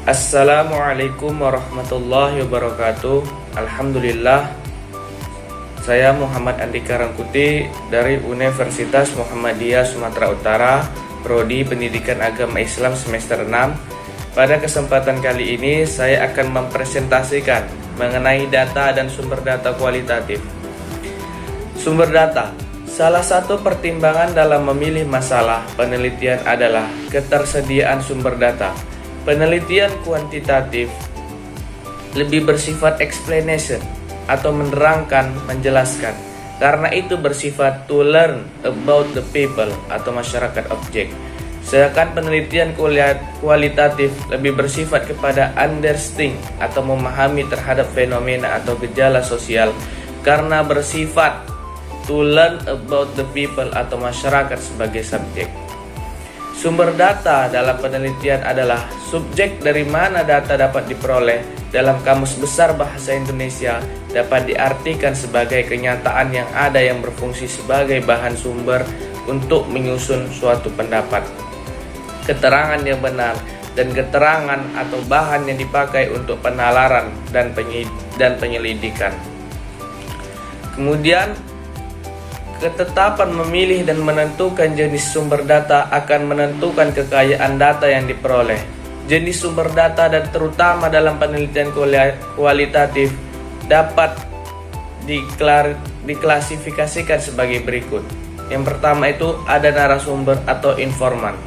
Assalamualaikum warahmatullahi wabarakatuh. Alhamdulillah, saya Muhammad Andika Rangkuti dari Universitas Muhammadiyah Sumatera Utara, Prodi Pendidikan Agama Islam semester 6. Pada kesempatan kali ini saya akan mempresentasikan mengenai data dan sumber data kualitatif. Sumber data, salah satu pertimbangan dalam memilih masalah penelitian adalah ketersediaan sumber data. Penelitian kuantitatif lebih bersifat explanation atau menerangkan, menjelaskan. Karena itu bersifat to learn about the people atau masyarakat objek. Sedangkan penelitian kualitatif lebih bersifat kepada understanding atau memahami terhadap fenomena atau gejala sosial, karena bersifat to learn about the people atau masyarakat sebagai subjek. Sumber data dalam penelitian adalah subjek dari mana data dapat diperoleh. Dalam Kamus Besar Bahasa Indonesia dapat diartikan sebagai kenyataan yang ada yang berfungsi sebagai bahan sumber untuk menyusun suatu pendapat, keterangan yang benar, dan keterangan atau bahan yang dipakai untuk penalaran dan penyelidikan. Kemudian, ketetapan memilih dan menentukan jenis sumber data akan menentukan kekayaan data yang diperoleh. Jenis sumber data dan terutama dalam penelitian kualitatif dapat diklasifikasikan sebagai berikut. Yang pertama itu ada narasumber atau informan.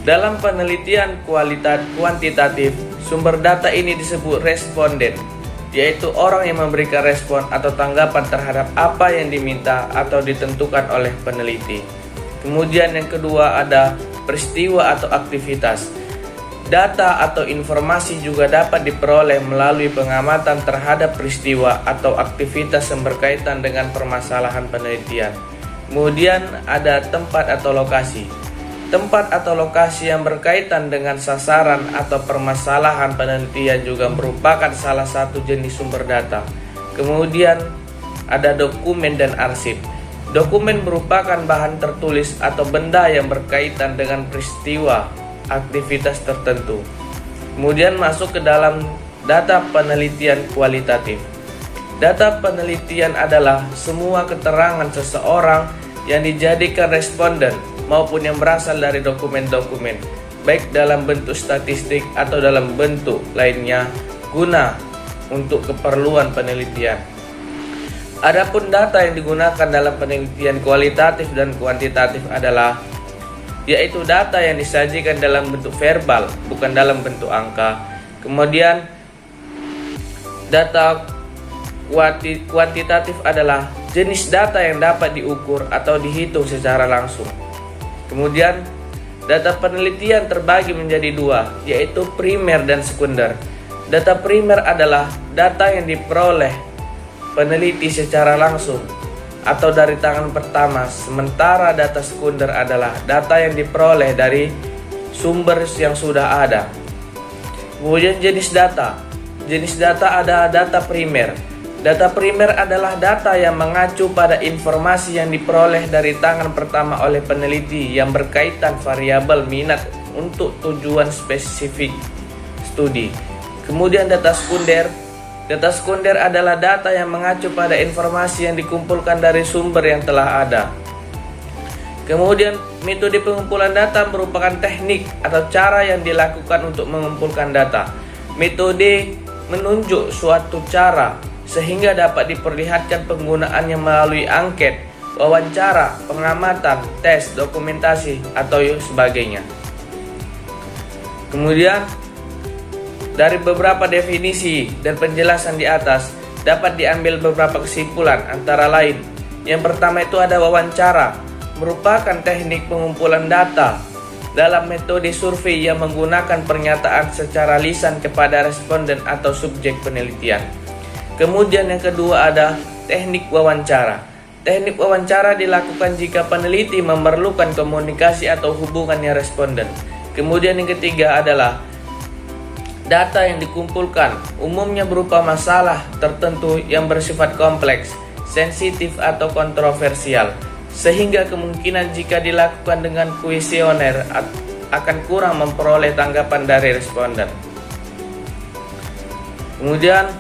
Dalam penelitian kuantitatif, sumber data ini disebut responden, yaitu orang yang memberikan respon atau tanggapan terhadap apa yang diminta atau ditentukan oleh peneliti. Kemudian yang kedua ada peristiwa atau aktivitas. Data atau informasi juga dapat diperoleh melalui pengamatan terhadap peristiwa atau aktivitas yang berkaitan dengan permasalahan penelitian. Kemudian ada tempat atau lokasi. Tempat atau lokasi yang berkaitan dengan sasaran atau permasalahan penelitian juga merupakan salah satu jenis sumber data. Kemudian ada dokumen dan arsip. Dokumen merupakan bahan tertulis atau benda yang berkaitan dengan peristiwa, aktivitas tertentu. Kemudian masuk ke dalam data penelitian kualitatif. Data penelitian adalah semua keterangan seseorang yang dijadikan responden maupun yang berasal dari dokumen-dokumen, baik dalam bentuk statistik atau dalam bentuk lainnya, guna untuk keperluan penelitian. Adapun data yang digunakan dalam penelitian kualitatif dan kuantitatif adalah yaitu data yang disajikan dalam bentuk verbal, bukan dalam bentuk angka. Kemudian data kuantitatif adalah jenis data yang dapat diukur atau dihitung secara langsung. Kemudian data penelitian terbagi menjadi dua, yaitu primer dan sekunder. Data primer adalah data yang diperoleh peneliti secara langsung atau dari tangan pertama, sementara data sekunder adalah data yang diperoleh dari sumber yang sudah ada. Kemudian jenis data. Jenis data ada data primer. Data primer adalah data yang mengacu pada informasi yang diperoleh dari tangan pertama oleh peneliti yang berkaitan variabel minat untuk tujuan spesifik studi. Kemudian data sekunder. Data sekunder adalah data yang mengacu pada informasi yang dikumpulkan dari sumber yang telah ada. Kemudian metode pengumpulan data merupakan teknik atau cara yang dilakukan untuk mengumpulkan data. Metode menunjuk suatu cara sehingga dapat diperlihatkan penggunaannya melalui angket, wawancara, pengamatan, tes, dokumentasi, atau sebagainya. Kemudian, dari beberapa definisi dan penjelasan di atas, dapat diambil beberapa kesimpulan, antara lain. Yang pertama itu ada wawancara, merupakan teknik pengumpulan data dalam metode survei yang menggunakan pernyataan secara lisan kepada responden atau subjek penelitian. Kemudian yang kedua ada teknik wawancara. Teknik wawancara dilakukan jika peneliti memerlukan komunikasi atau hubungannya responden. Kemudian yang ketiga adalah data yang dikumpulkan, umumnya berupa masalah tertentu yang bersifat kompleks, sensitif atau kontroversial, sehingga kemungkinan jika dilakukan dengan kuesioner akan kurang memperoleh tanggapan dari responden. Kemudian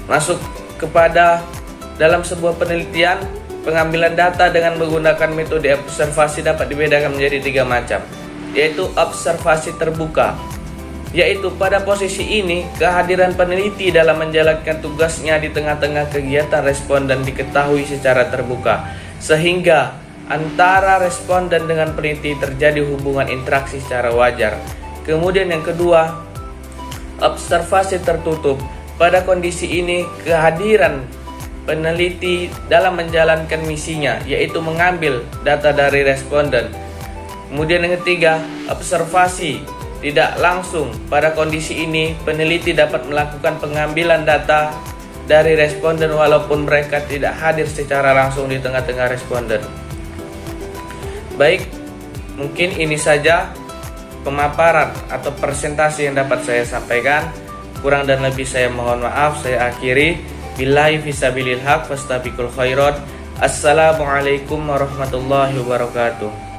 masuk kepada dalam sebuah penelitian, pengambilan data dengan menggunakan metode observasi dapat dibedakan menjadi 3 macam, yaitu observasi terbuka, yaitu pada posisi ini kehadiran peneliti dalam menjalankan tugasnya di tengah-tengah kegiatan responden diketahui secara terbuka, sehingga antara responden dengan peneliti terjadi hubungan interaksi secara wajar. Kemudian yang kedua, observasi tertutup. Pada kondisi ini kehadiran peneliti dalam menjalankan misinya, yaitu mengambil data dari responden. Kemudian yang ketiga, observasi tidak langsung. Pada kondisi ini peneliti dapat melakukan pengambilan data dari responden walaupun mereka tidak hadir secara langsung di tengah-tengah responden. Baik, mungkin ini saja pemaparan atau presentasi yang dapat saya sampaikan. Kurang dan lebih saya mohon maaf. Saya akhiri. Billahi fisabilil haq fastabiqul khairat. Assalamualaikum warahmatullahi wabarakatuh.